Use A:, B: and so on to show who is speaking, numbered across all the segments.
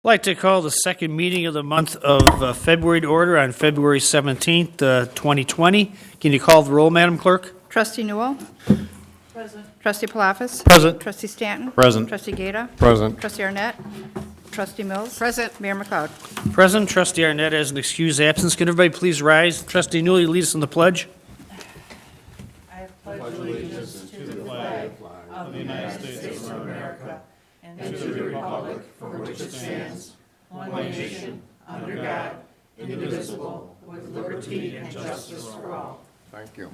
A: I'd like to call the second meeting of the month of February to order on February 17th, 2020. Can you call the roll, Madam Clerk?
B: Trustee Newell? Present. Trustee Palafis?
C: Present.
B: Trustee Stanton?
C: Present.
B: Trustee Gata?
C: Present.
B: Trustee Arnett? Trustee Mills? Present. Mayor McLeod?
A: Present. Trustee Arnett has an excused absence. Can everybody please rise? Trustee Newell, you lead us in the pledge.
C: Thank you.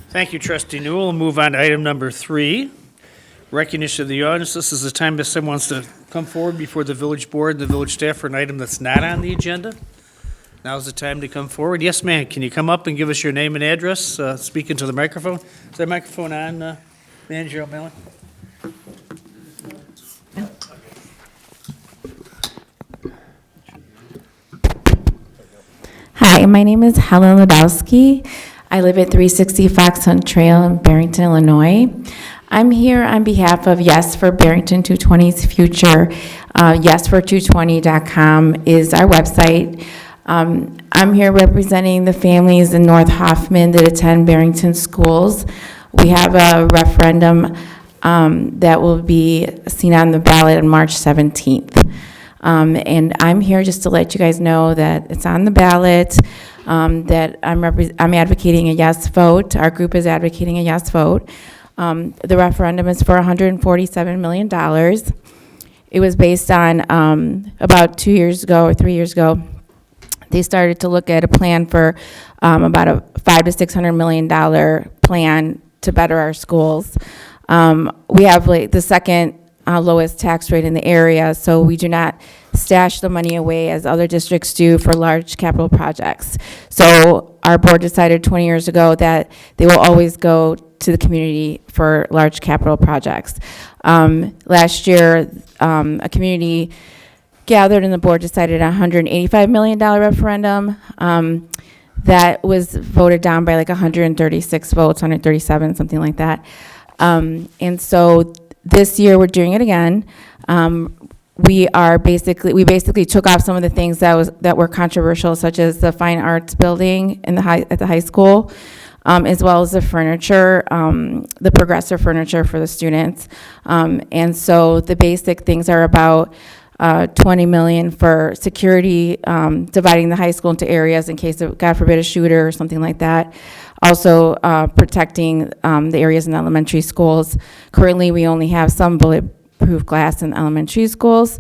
A: Thank you, Trustee Newell. We'll move on to item number 3, recognition of the audience. This is the time that someone wants to come forward before the village board and the village staff for an item that's not on the agenda. Now's the time to come forward. Yes, ma'am. Can you come up and give us your name and address? Speak into the microphone. Is that microphone on, Manager O'Malley?
D: Hi, my name is Helen Ladowski. I live at 360 Fox Hunt Trail in Barrington, Illinois. I'm here on behalf of Yes for Barrington 220's Future. YesFor220.com is our website. I'm here representing the families in North Hoffman that attend Barrington schools. We have a referendum that will be seen on the ballot on March 17th. And I'm here just to let you guys know that it's on the ballot, that I'm advocating a yes vote. Our group is advocating a yes vote. The referendum is for $147 million. It was based on about 2 years ago or 3 years ago. They started to look at a plan for about a $500 to $600 million plan to better our schools. We have like the second lowest tax rate in the area, so we do not stash the money away as other districts do for large capital projects. So our board decided 20 years ago that they will always go to the community for large capital projects. Last year, a community gathered and the board decided a $185 million referendum. That was voted down by like 136 votes, 137, something like that. And so this year we're doing it again. We basically took off some of the things that were controversial, such as the fine arts building at the high school, as well as the furniture, the progressive furniture for the students. And so the basic things are about $20 million for security, dividing the high school into areas in case of, God forbid, a shooter or something like that. Also protecting the areas in elementary schools. Currently, we only have some bulletproof glass in elementary schools.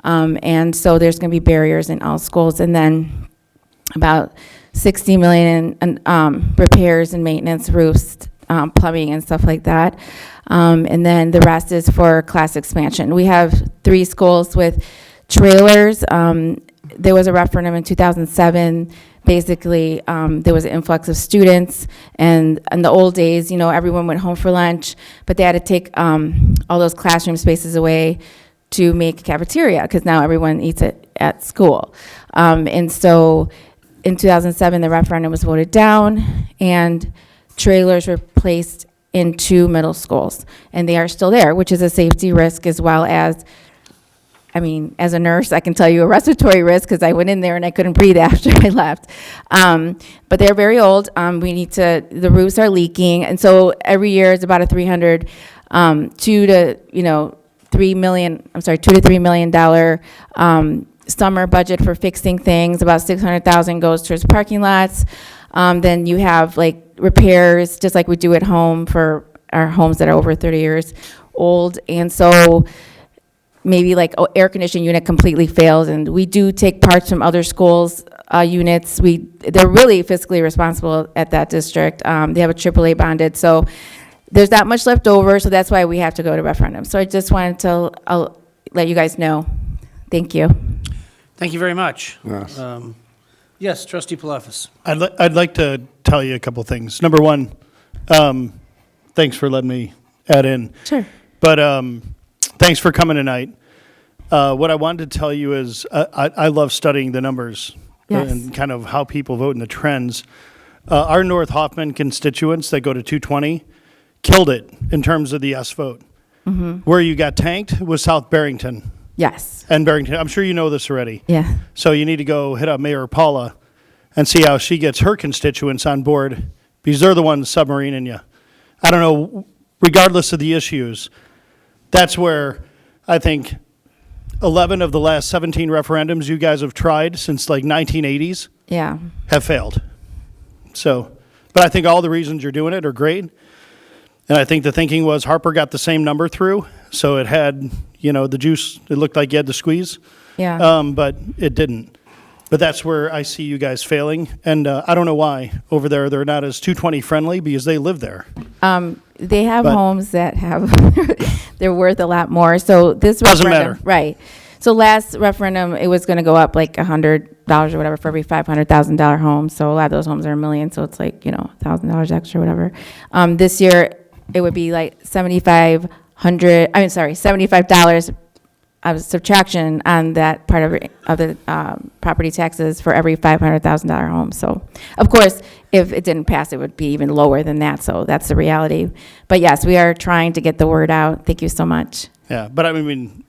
D: And so there's going to be barriers in all schools. And then about $60 million in repairs and maintenance, roofs, plumbing and stuff like that. And then the rest is for class expansion. We have 3 schools with trailers. There was a referendum in 2007. Basically, there was an influx of students, and in the old days, you know, everyone went home for lunch, but they had to take all those classroom spaces away to make a cafeteria, because now everyone eats it at school. And so in 2007, the referendum was voted down, and trailers were placed in 2 middle schools, and they are still there, which is a safety risk as well as, I mean, as a nurse, I can tell you a respiratory risk because I went in there and I couldn't breathe after I left. But they're very old. The roofs are leaking. And so every year it's about a $2 to $3 million summer budget for fixing things. About $600,000 goes towards parking lots. Then you have like repairs, just like we do at home for our homes that are over 30 years old. And so maybe like air conditioning unit completely fails, and we do take parts from other schools' units. They're really fiscally responsible at that district. They have a AAA bonded, so there's not much left over, so that's why we have to go to referendum. So I just wanted to let you guys know. Thank you.
A: Thank you very much.
C: Yes.
A: Yes, Trustee Palafis.
E: I'd like to tell you a couple things. Number one, thanks for letting me add in.
D: Sure.
E: But thanks for coming tonight. What I wanted to tell you is I love studying the numbers.
D: Yes.
E: And kind of how people vote and the trends. Our North Hoffman constituents that go to 220 killed it in terms of the yes vote. Where you got tanked was South Barrington.
D: Yes.
E: And Barrington, I'm sure you know this already.
D: Yeah.
E: So you need to go hit up Mayor Paula and see how she gets her constituents on board, because they're the ones submarining you. I don't know, regardless of the issues, that's where I think 11 of the last 17 referendums you guys have tried since like 1980s
D: Yeah.
E: have failed. So, but I think all the reasons you're doing it are great. And I think the thinking was Harper got the same number through, so it had, the juice, it looked like you had the squeeze.
D: Yeah.
E: But it didn't. But that's where I see you guys failing. And I don't know why over there they're not as 220 friendly, because they live there.
D: They have
E: But-
D: homes that have, they're worth a lot more. So this
E: Doesn't
D: referendum,
E: matter.
D: right. So last referendum, it was going to go up like $100 or whatever for every $500,000 home. So a lot of those homes are a million. So it's like, $1,000 extra, whatever. This year, it would be like $75 subtraction on that part of the property taxes for every $500,000 home. So, of course, if it didn't pass, it would be even lower than that. So that's the reality. But yes, we are trying to get the word out. Thank you so much.
E: Yeah, but I mean,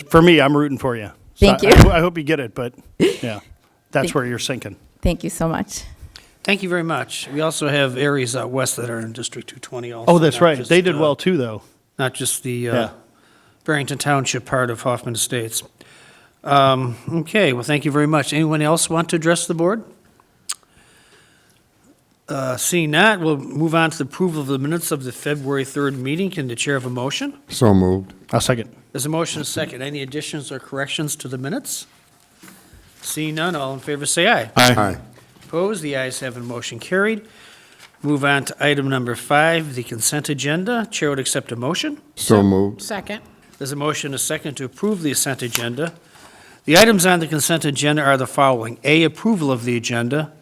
E: for me, I'm rooting for you. So
D: Thank you.
E: I hope you get it, but yeah, that's where you're sinking.
D: Thank you so much.
A: Thank you very much. We also have areas out west that are in District 220 also.
E: Oh, that's
A: not
E: right.
A: just,
E: They did well too, though.
A: Not just the
E: Yeah.
A: Barrington Township part of Hoffman Estates. Okay, well, thank you very much. Anyone else want to address the board? Seeing that, we'll move on to the approval of the minutes of the February 3rd meeting. Can the chair have a motion?
C: So moved.
E: I'll second.
A: There's a motion, a second. Any additions or corrections to the minutes? Seeing none, all in favor say aye.
C: Aye.
A: Opposed? The ayes have a motion carried. Move on to item number 5, the consent agenda. Chair would accept a motion.
C: So moved.
B: Second.
A: There's a motion, a second, to approve the consent agenda. The items on the consent agenda are the following. A, approval of the agenda.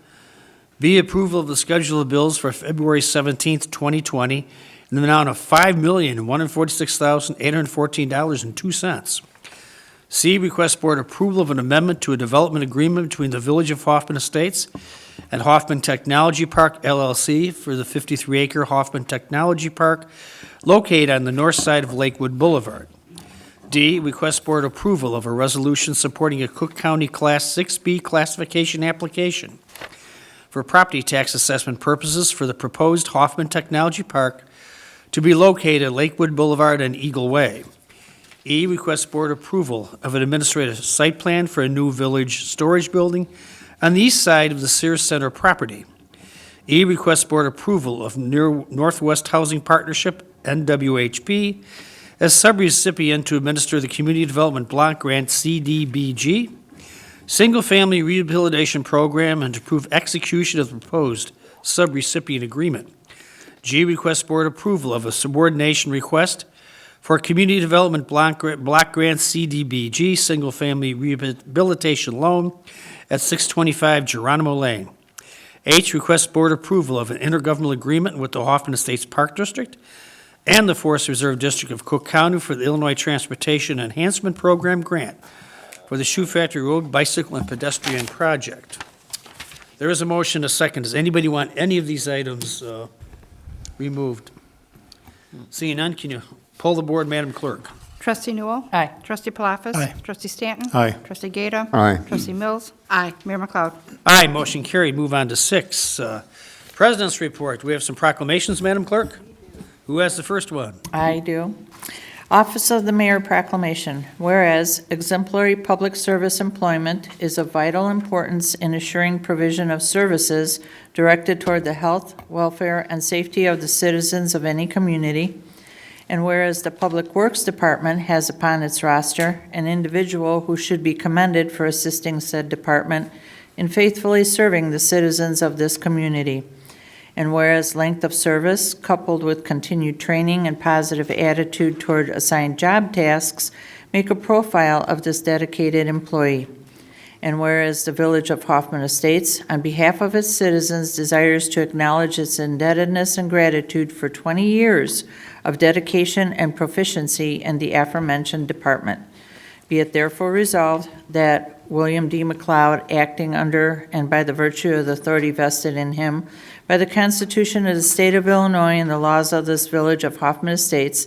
A: B, approval of the schedule of bills for February 17th, 2020, in the amount of $5,146,814.02. C, request board approval of an amendment to a development agreement between the Village of Hoffman Estates and Hoffman Technology Park LLC for the 53-acre Hoffman Technology Park located on the north side of Lakewood Boulevard. D, request board approval of a resolution supporting a Cook County Class 6B classification application for property tax assessment purposes for the proposed Hoffman Technology Park to be located at Lakewood Boulevard and Eagle Way. E, request board approval of an administrative site plan for a new village storage building on the east side of the Sears Center property. E, request board approval of Northwest Housing Partnership, NWHP, as subrecipient to administer the Community Development Block Grant, CDBG, Single-Family Rehabilitation Program, and to approve execution of the proposed subrecipient agreement. G, request board approval of a subordination request for Community Development Block Grant CDBG, Single-Family Rehabilitation Loan at 625 Geronimo Lane. H, request board approval of an intergovernmental agreement with the Hoffman Estates Park District and the Forest Reserve District of Cook County for the Illinois Transportation Enhancement Program grant for the Shoe Factory Road Bicycle and Pedestrian Project. There is a motion, a second. Does anybody want any of these items removed? Seeing none, can you poll the board, Madam Clerk?
B: Trustee Newell?
D: Aye.
B: Trustee Palafis?
E: Aye.
B: Trustee Stanton?
C: Aye.
B: Trustee Gata?
C: Aye.
B: Trustee Mills? Aye. Mayor McLeod?
A: Aye, motion carried. Move on to 6. President's report. We have some proclamations, Madam Clerk. Who has the first one?
F: I do. Office of the Mayor Proclamation. Whereas exemplary public service employment is of vital importance in assuring provision of services directed toward the health, welfare, and safety of the citizens of any community. And whereas the Public Works Department has upon its roster an individual who should be commended for assisting said department in faithfully serving the citizens of this community. And whereas length of service, coupled with continued training and positive attitude toward assigned job tasks, make a profile of this dedicated employee. And whereas the Village of Hoffman Estates, on behalf of its citizens, desires to acknowledge its indebtedness and gratitude for 20 years of dedication and proficiency in the aforementioned department. Be it therefore resolved that William D. McLeod, acting under and by the virtue of the authority vested in him by the Constitution of the State of Illinois and the laws of this Village of Hoffman Estates,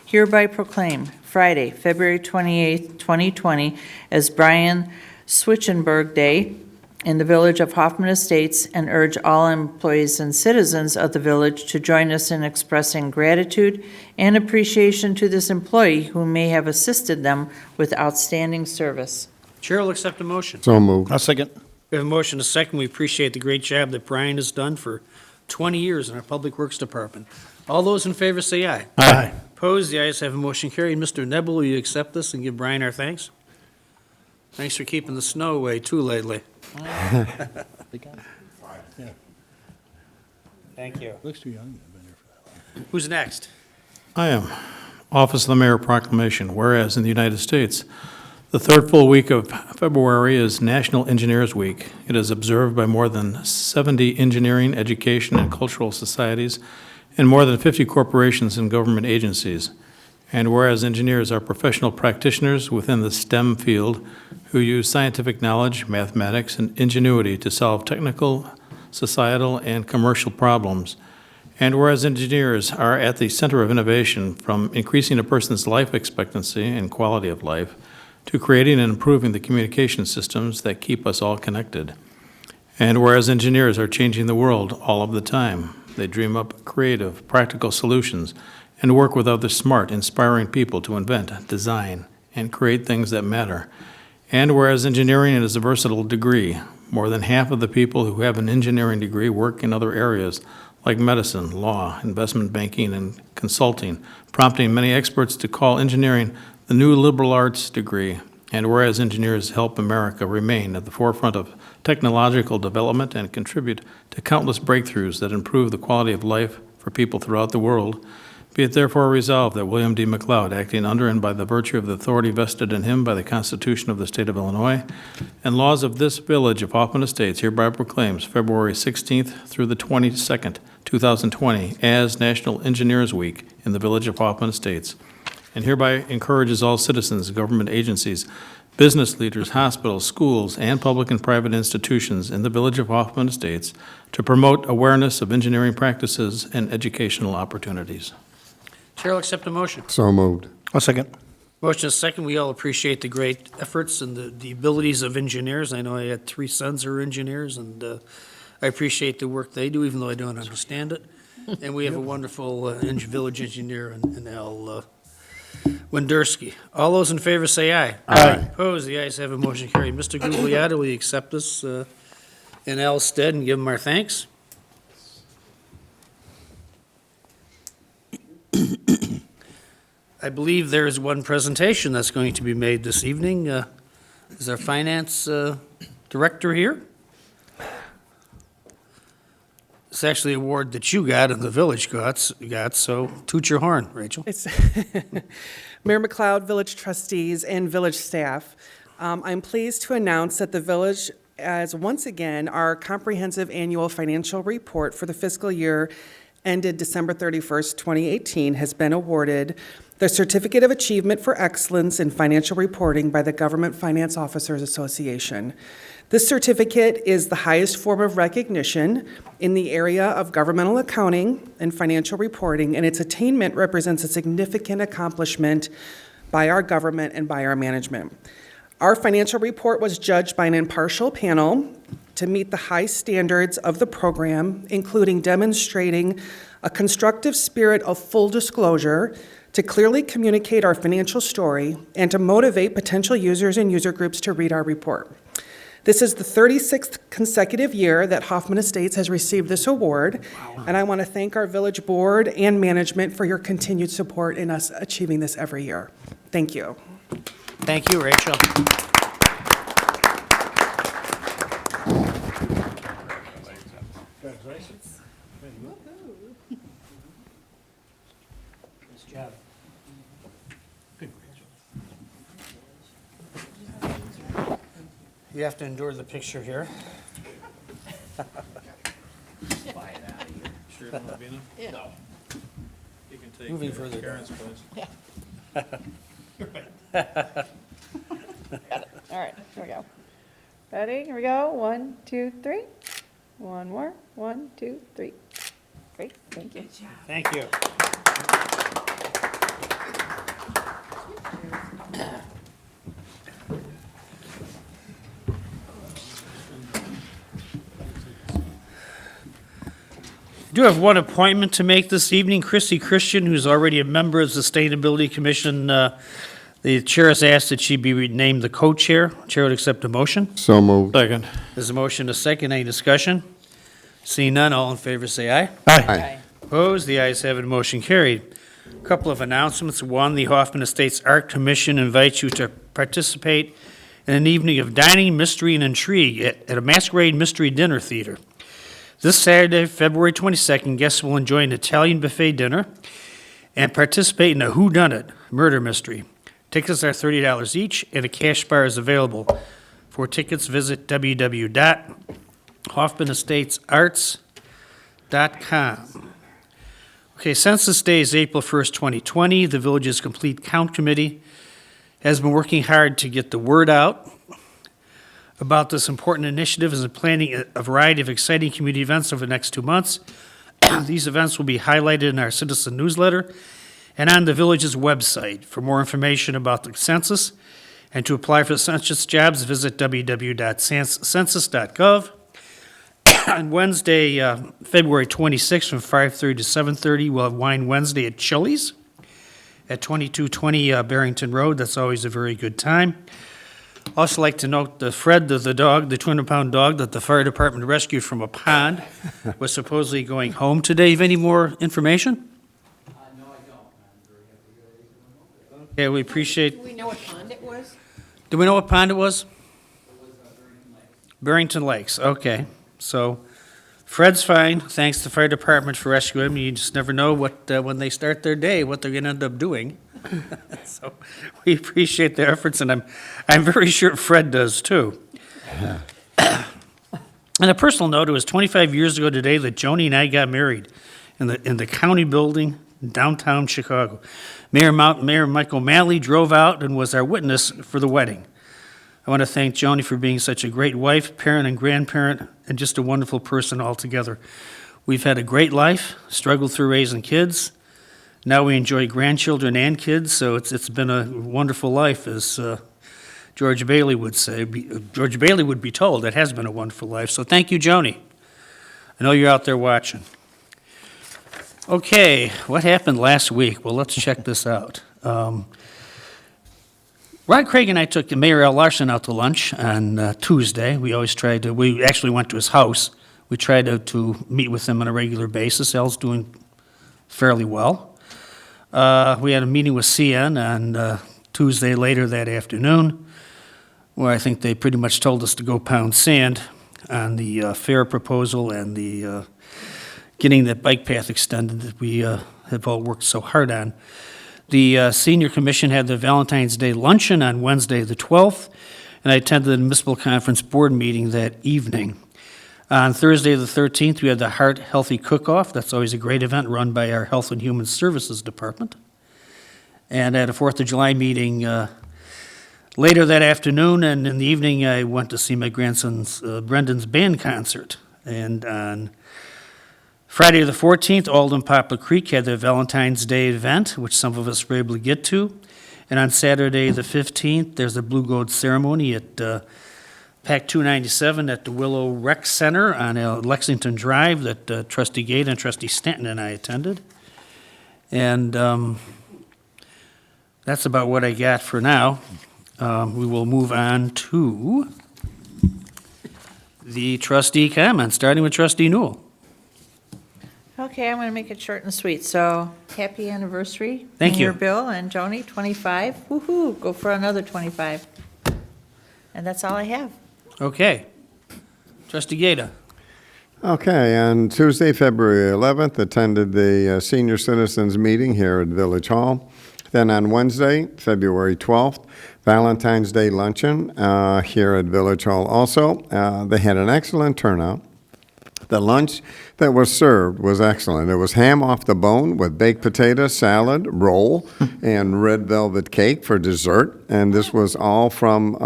F: hereby proclaim Friday, February 28, 2020, as Brian Switchenberg Day in the Village of Hoffman Estates, and urge all employees and citizens of the village to join us in expressing gratitude and appreciation to this employee who may have assisted them with outstanding service.
A: Chair will accept a motion.
C: So moved.
E: I'll second.
A: We have a motion, a second. We appreciate the great job that Brian has done for 20 years in our Public Works Department. All those in favor say aye.
E: Aye.
A: Opposed, the ayes have a motion carried. Mr. Nebel, will you accept this and give Brian our thanks? Thanks for keeping the snow away too lately. Thank you.
E: Looks too young.
A: Who's next?
G: I am. Office of the Mayor Proclamation. Whereas in the United States, the third full week of February is National Engineers Week. It is observed by more than 70 engineering, education, and cultural societies, and more than 50 corporations and government agencies. And whereas engineers are professional practitioners within the STEM field who use scientific knowledge, mathematics, and ingenuity to solve technical, societal, and commercial problems. And whereas engineers are at the center of innovation, from increasing a person's life expectancy and quality of life to creating and improving the communication systems that keep us all connected. And whereas engineers are changing the world all of the time, they dream up creative, practical solutions and work with other smart, inspiring people to invent, design, and create things that matter. And whereas engineering is a versatile degree, more than half of the people who have an engineering degree work in other areas like medicine, law, investment banking, and consulting, prompting many experts to call engineering the new liberal arts degree. And whereas engineers help America remain at the forefront of technological development and contribute to countless breakthroughs that improve the quality of life for people throughout the world, be it therefore resolved that William D. McLeod, acting under and by the virtue of the authority vested in him by the Constitution of the State of Illinois and laws of this village of Hoffman Estates, hereby proclaims February 16th through the 22nd, 2020, as National Engineers Week in the village of Hoffman Estates, and hereby encourages all citizens, government agencies, business leaders, hospitals, schools, and public and private institutions in the village of Hoffman Estates to promote awareness of engineering practices and educational opportunities.
A: Chair will accept a motion.
C: So moved.
E: I'll second.
A: Motion is second. We all appreciate the great efforts and the abilities of engineers. I know I had 3 sons who are engineers, and I appreciate the work they do, even though I don't understand it. And we have a wonderful village engineer in Al Wenderski. All those in favor say aye.
E: Aye.
A: Opposed, the ayes have a motion carried. Mr. Gugliotta, will you accept this in Al's stead and give him our thanks? I believe there is one presentation that's going to be made this evening. Is our finance director here? It's actually an award that you got and the village got, so toot your horn, Rachel.
H: It's Mayor McLeod, village trustees, and village staff. I'm pleased to announce that the village has once again our comprehensive annual financial report for the fiscal year ended December 31st, 2018, has been awarded the Certificate of Achievement for Excellence in Financial Reporting by the Government Finance Officers Association. This certificate is the highest form of recognition in the area of governmental accounting and financial reporting, and its attainment represents a significant accomplishment by our government and by our management. Our financial report was judged by an impartial panel to meet the high standards of the program, including demonstrating a constructive spirit of full disclosure, to clearly communicate our financial story, and to motivate potential users and user groups to read our report. This is the 36th consecutive year that Hoffman Estates has received this award, and I want to thank our village board and management for your continued support in us achieving this every year. Thank you.
A: Thank you, Rachel. Nice job. Good, Rachel. You have to endure the picture here.
G: Sure, want to be enough?
F: Yeah.
G: No. You can take
A: Moving further down.
G: Karen's place.
B: All right, here we go. Ready? Here we go. 1, 2, 3. One more. 1, 2, 3. Great, thank you.
A: Thank you. Do have one appointment to make this evening. Christy Christian, who's already a member of the Sustainability Commission, the chair has asked that she be named the co-chair. Chair would accept a motion.
C: So moved.
G: Second.
A: There's a motion, a second. Any discussion? Seeing none, all in favor say aye.
C: Aye.
A: Opposed? The ayes have it, motion carried. A couple of announcements. One, the Hoffman Estates Art Commission invites you to participate in an evening of dining, mystery, and intrigue at a Masquerade Mystery Dinner Theater. This Saturday, February 22nd, guests will enjoy an Italian buffet dinner and participate in a whodunit murder mystery. Tickets are $30 each, and a cash bar is available. For tickets, visit www.hoffmanestatesarts.com. Okay, Census Day is April 1st, 2020. The village's complete count committee has been working hard to get the word out about this important initiative and is planning a variety of exciting community events over the next 2 months. These events will be highlighted in our citizen newsletter and on the village's website. For more information about the census and to apply for census jobs, visit www.census.gov. On Wednesday, February 26th, from 5:30 to 7:30, we'll have Wine Wednesday at Chili's at 2220 Barrington Road. That's always a very good time. Also like to note that Fred, the dog, the 200-pound dog that the fire department rescued from a pond, was supposedly going home today. Have any more information?
I: No, I don't. I'm very happy that I
A: Okay, we appreciate.
J: Do we know what pond it was?
A: Do we know what pond it was?
I: It was Barrington Lakes.
A: Barrington Lakes, okay. So Fred's fine. Thanks to the fire department for rescuing him. You just never know what, when they start their day, what they're gonna end up doing. So we appreciate their efforts, and I'm very sure Fred does too. On a personal note, it was 25 years ago today that Joni and I got married in the county building in downtown Chicago. Mayor Michael Malley drove out and was our witness for the wedding. I want to thank Joni for being such a great wife, parent, and grandparent, and just a wonderful person altogether. We've had a great life, struggled through raising kids. Now we enjoy grandchildren and kids, so it's been a wonderful life, as George Bailey would say. George Bailey would be told it has been a wonderful life. So thank you, Joni. I know you're out there watching. Okay, what happened last week? Well, let's check this out. Rod Craig and I took Mayor Al Larson out to lunch on Tuesday. We actually went to his house. We tried to meet with him on a regular basis. Al's doing fairly well. We had a meeting with CN on Tuesday later that afternoon, where I think they pretty much told us to go pound sand on the fare proposal and the getting that bike path extended that we have all worked so hard on. The Senior Commission had the Valentine's Day luncheon on Wednesday the 12th, and I attended the Municipal Conference Board meeting that evening. On Thursday the 13th, we had the Heart Healthy Cook-Off. That's always a great event run by our Health and Human Services Department. And at a 4th of July meeting later that afternoon and in the evening, I went to see my grandson's Brendan's band concert. And on Friday the 14th, Alden Poplar Creek had their Valentine's Day event, which some of us were able to get to. And on Saturday the 15th, there's a Blue Gold ceremony at PAC 297 at the Willow Rec Center on Lexington Drive that Trustee Gate and Trustee Stanton and I attended. And that's about what I got for now. We will move on to the trustee comments, starting with Trustee Newell.
F: Okay, I'm going to make it short and sweet. So, happy anniversary.
A: Thank you.
F: Mayor Bill and Joni, 25. Woo-hoo, go for another 25. And that's all I have.
A: Okay. Trustee Gata.
C: Okay, on Tuesday, February 11th, attended the senior citizens meeting here at Village Hall. Then on Wednesday, February 12th, Valentine's Day luncheon here at Village Hall also. They had an excellent turnout. The lunch that was served was excellent. It was ham off the bone with baked potato, salad, roll, and red velvet cake for dessert. And this was all from,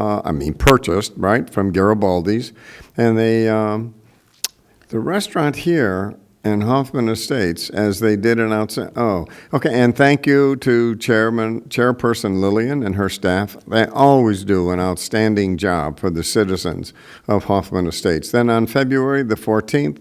C: purchased, right, from Garibaldi's. And they, the restaurant here in Hoffman Estates, as they did an and thank you to Chairperson Lillian and her staff. They always do an outstanding job for the citizens of Hoffman Estates. Then on February the 14th,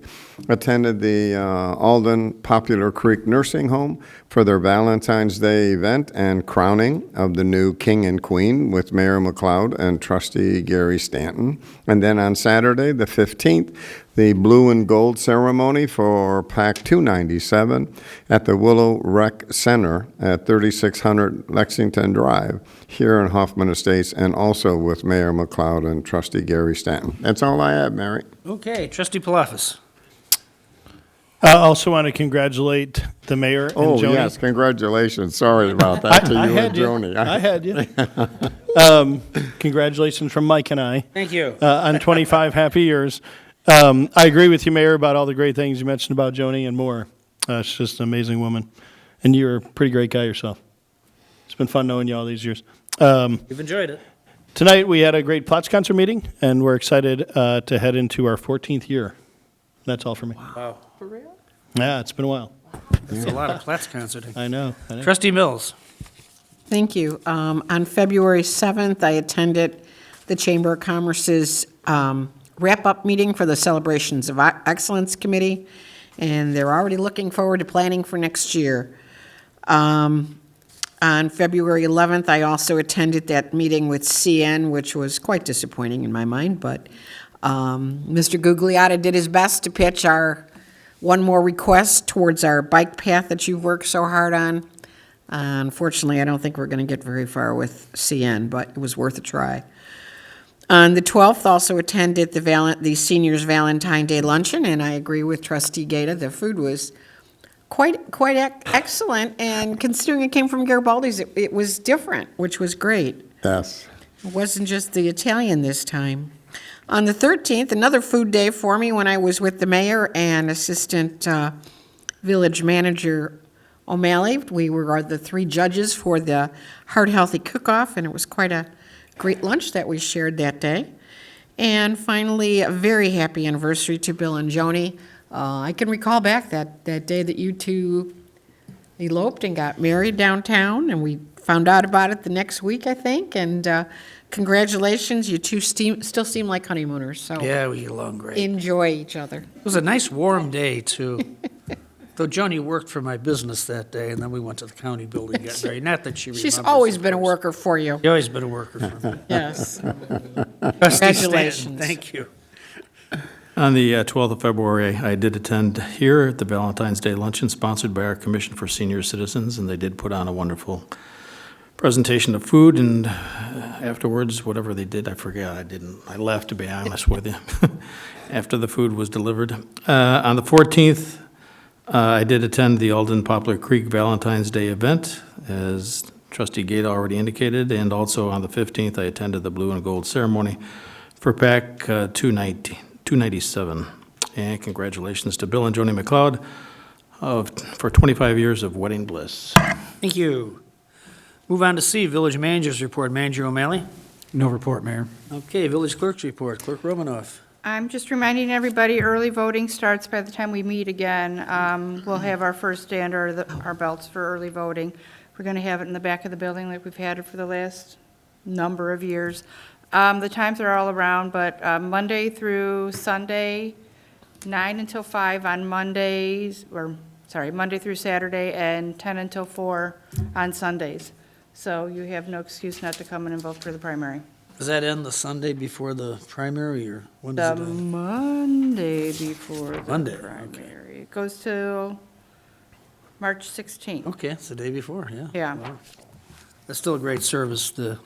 C: attended the Alden Popular Creek Nursing Home for their Valentine's Day event and crowning of the new king and queen with Mayor McLeod and Trustee Gary Stanton. And then on Saturday, the 15th, the blue and gold ceremony for PAC 297 at the Willow Rec Center at 3600 Lexington Drive here in Hoffman Estates, and also with Mayor McLeod and Trustee Gary Stanton. That's all I have, Mary.
A: Okay, Trustee Palafis.
E: I also want to congratulate the mayor and
C: Oh,
E: Joni.
C: yes, congratulations. Sorry about that to you and
E: had you.
C: Joni.
E: I had you. Congratulations from Mike and I
A: Thank you.
E: on 25 happy years. I agree with you, Mayor, about all the great things you mentioned about Joni and more. She's just an amazing woman. And you're a pretty great guy yourself. It's been fun knowing you all these years.
A: You've enjoyed it.
E: Tonight, we had a great Platts concert meeting, and we're excited to head into our 14th year. That's all for me.
A: Wow.
B: For real?
E: Yeah, it's been a while.
A: That's a lot of Platts concerting.
E: I know.
A: Trustee Mills.
J: Thank you. On February 7th, I attended the Chamber of Commerce's wrap-up meeting for the Celebrations of Excellence Committee, and they're already looking forward to planning for next year. On February 11th, I also attended that meeting with CN, which was quite disappointing in my mind, but Mr. Gugliotta did his best to pitch our one more request towards our bike path that you've worked so hard on. Unfortunately, I don't think we're going to get very far with CN, but it was worth a try. On the 12th, also attended the seniors' Valentine Day luncheon, and I agree with Trustee Gata. The food was quite excellent, and considering it came from Garibaldi's, it was different, which was great.
C: Yes.
J: It wasn't just the Italian this time. On the 13th, another food day for me when I was with the mayor and Assistant Village Manager O'Malley. We were the three judges for the Heart Healthy Cook-Off, and it was quite a great lunch that we shared that day. And finally, a very happy anniversary to Bill and Joni. I can recall back that day that you two eloped and got married downtown, and we found out about it the next week, I think, and congratulations, you two still seem like honeymooners, so
A: Yeah, we get along great.
J: enjoy each other.
A: It was a nice warm day, too. Though Joni worked for my business that day, and then we went to the county building and got married. Not that she remembers.
J: She's always
A: of
J: been a
A: course.
J: worker for you.
A: She's always been a worker for me.
J: Yes.
A: Trustee Stanton,
J: Congratulations.
A: thank you.
G: On the 12th of February, I did attend here at the Valentine's Day luncheon sponsored by our Commission for Senior Citizens, and they did put on a wonderful presentation of food, and afterwards, whatever they did, I forget. I left, to be honest with you, after the food was delivered. On the 14th, I did attend the Alden Poplar Creek Valentine's Day event, as Trustee Gata already indicated, and also on the 15th, I attended the blue and gold ceremony for PAC 297. And congratulations to Bill and Joni McLeod for 25 years of wedding bliss.
A: Thank you. Move on to C, Village Manager's Report. Manager O'Malley.
I: No report, Mayor.
A: Okay, Village Clerk's Report. Clerk Romanoff.
K: I'm just reminding everybody, early voting starts by the time we meet again. We'll have our first day under our belts for early voting. We're going to have it in the back of the building like we've had it for the last number of years. The times are all around, but Monday through Sunday, 9 until 5 on Mondays, Monday through Saturday, and 10 until 4 on Sundays. So you have no excuse not to come in and vote for the primary.
A: Does that end the Sunday before the primary, or when
K: The
A: does it end?
K: Monday before the
A: Monday,
K: primary. It goes till March 16th.
A: Okay, it's the day before, yeah.
K: Yeah.
A: Wow. That's still a great service to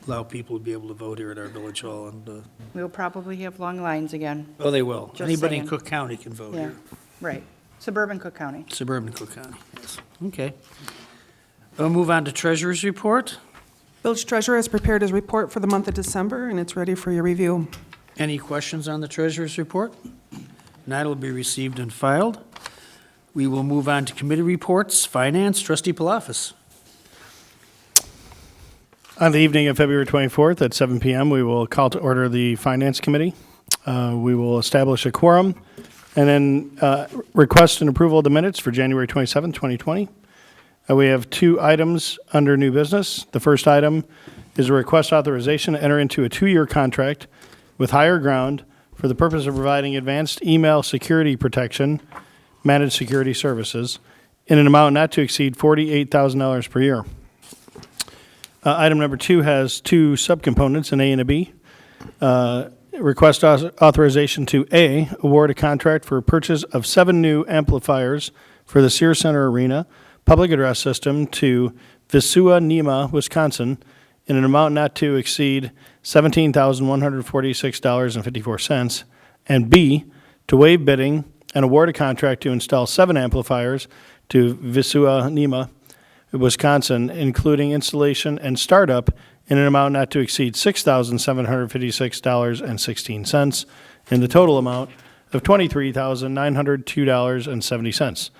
A: allow people to be able to vote here at our village hall, and,
K: We'll probably have long lines again.
A: oh, they will.
K: Just
A: Anybody in
K: saying.
A: Cook County can vote
K: Yeah,
A: here.
K: right. Suburban Cook County.
A: Suburban Cook County, yes. Okay. We'll move on to Treasurer's Report.
H: Village Treasurer has prepared his report for the month of December, and it's ready for your review.
A: Any questions on the Treasurer's Report? Not, it'll be received and filed. We will move on to committee reports. Finance, Trustee Palafis.
E: On the evening of February 24th at 7 p.m., we will call to order the Finance Committee. We will establish a quorum and then request an approval of the minutes for January 27, 2020. We have two items under new business. The first item is a request authorization to enter into a 2-year contract with Higher Ground for the purpose of providing advanced email security protection, managed security services, in an amount not to exceed $48,000 per year. Item number 2 has 2 subcomponents, an A and a B. Request authorization to A, award a contract for purchase of 7 new amplifiers for the Sears Center Arena public address system to Visua Nema, Wisconsin, in an amount not to exceed $17,146.54. And B, to waive bidding and award a contract to install 7 amplifiers to Visua Nema, Wisconsin, including installation and startup in an amount not to exceed $6,756.16, in the total amount of $23,902.70.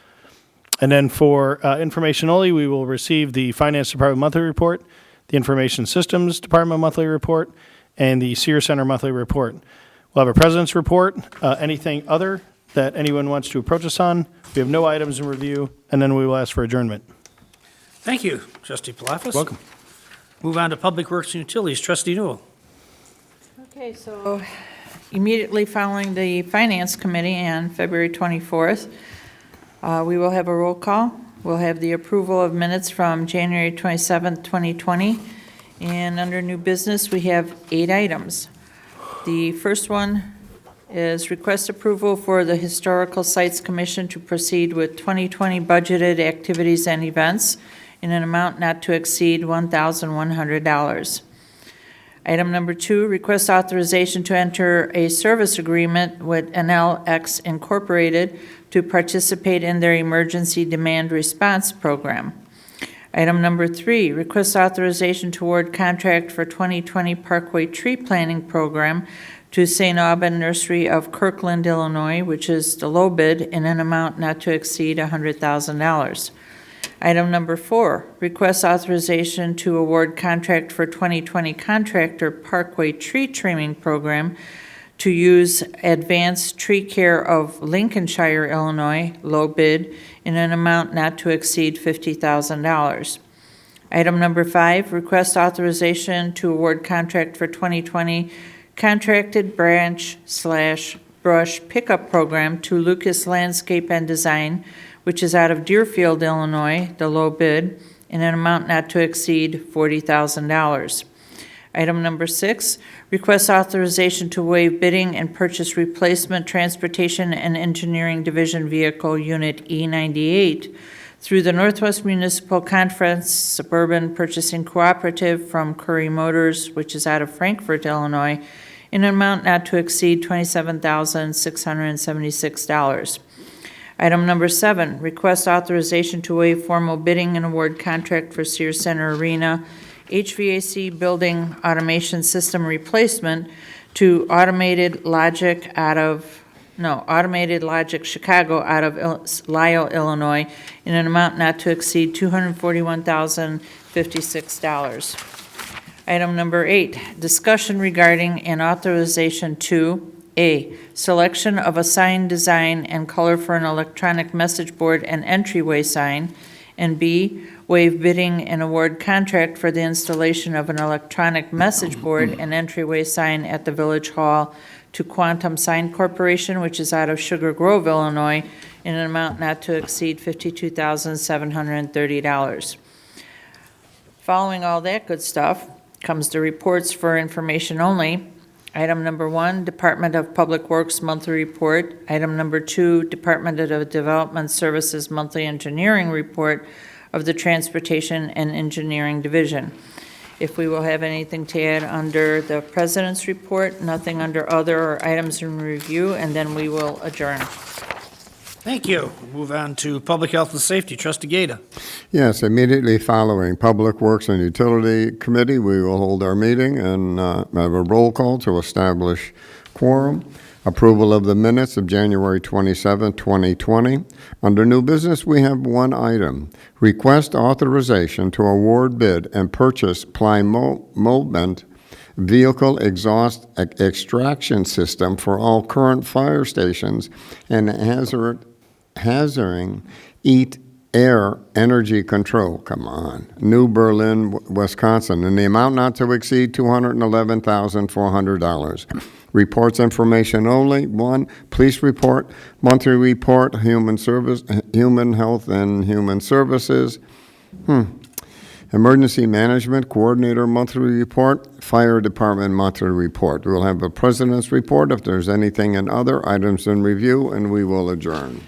E: And then for information only, we will receive the Finance Department monthly report, the Information Systems Department monthly report, and the Sears Center monthly report. We'll have a President's report. Anything other that anyone wants to approach us on? We have no items in review, and then we will ask for adjournment.
A: Thank you, Trustee Palafis.
E: Welcome.
A: Move on to Public Works and Utilities. Trustee Newell.
F: Okay, so immediately following the Finance Committee on February 24th, we will have a roll call. We'll have the approval of minutes from January 27th, 2020. And under new business, we have 8 items. The first one is request approval for the Historical Sites Commission to proceed with 2020 budgeted activities and events in an amount not to exceed $1,100. Item number 2, request authorization to enter a service agreement with NLX Incorporated to participate in their Emergency Demand Response Program. Item number 3, request authorization to award contract for 2020 Parkway Tree Planting Program to St. Aubin Nursery of Kirkland, Illinois, which is the low bid, in an amount not to exceed $100,000. Item number 4, request authorization to award contract for 2020 Contractor Parkway Tree Trimming Program to use Advanced Tree Care of Lincolnshire, Illinois, low bid, in an amount not to exceed $50,000. Item number 5, request authorization to award contract for 2020 Contracted Branch/Brush Pickup Program to Lucas Landscape and Design, which is out of Deerfield, Illinois, the low bid, in an amount not to exceed $40,000. Item number 6, request authorization to waive bidding and purchase replacement Transportation and Engineering Division Vehicle Unit E98 through the Northwest Municipal Conference Suburban Purchasing Cooperative from Curry Motors, which is out of Frankfort, Illinois, in an amount not to exceed $27,676. Item number 7, request authorization to waive formal bidding and award contract for Sears Center Arena HVAC Building Automation System Replacement to Automated Logic Chicago out of Lisle, Illinois, in an amount not to exceed $241,056. Item number 8, discussion regarding an authorization to A, selection of a sign design and color for an electronic message board and entryway sign, and B, waive bidding and award contract for the installation of an electronic message board and entryway sign at the Village Hall to Quantum Sign Corporation, which is out of Sugar Grove, Illinois, in an amount not to exceed $52,730. Following all that good stuff comes the reports for information only. Item number 1, Department of Public Works Monthly Report. Item number 2, Department of Development Services Monthly Engineering Report of the Transportation and Engineering Division. If we will have anything to add under the President's report, nothing under other or items in review, and then we will adjourn.
A: Thank you. Move on to Public Health and Safety. Trustee Gata.
C: Yes, immediately following Public Works and Utility Committee, we will hold our meeting and have a roll call to establish quorum. Approval of the minutes of January 27, 2020. Under new business, we have one item. Request authorization to award bid and purchase Plymouth vehicle exhaust extraction system for all current fire stations and hazarding Air Energy Control, come on, New Berlin, Wisconsin, in the amount not to exceed $211,400. Reports information only. 1, police report, monthly report, human health and human services. Emergency Management Coordinator monthly report, Fire Department monthly report. We'll have a president's report if there's anything in other items in review, and we will adjourn.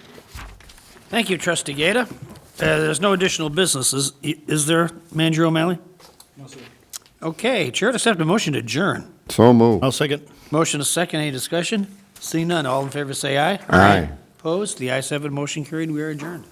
A: Thank you, trustee Gata. There's no additional businesses. Is there, Manager O'Malley?
I: No, sir.
A: Okay, Chair, let's have the motion to adjourn.
C: So moved.
E: I'll second.
A: Motion is second. Any discussion? Seeing none, all in favor say aye.
C: Aye.
A: Opposed? The ayes have it. Motion carried. We are adjourned.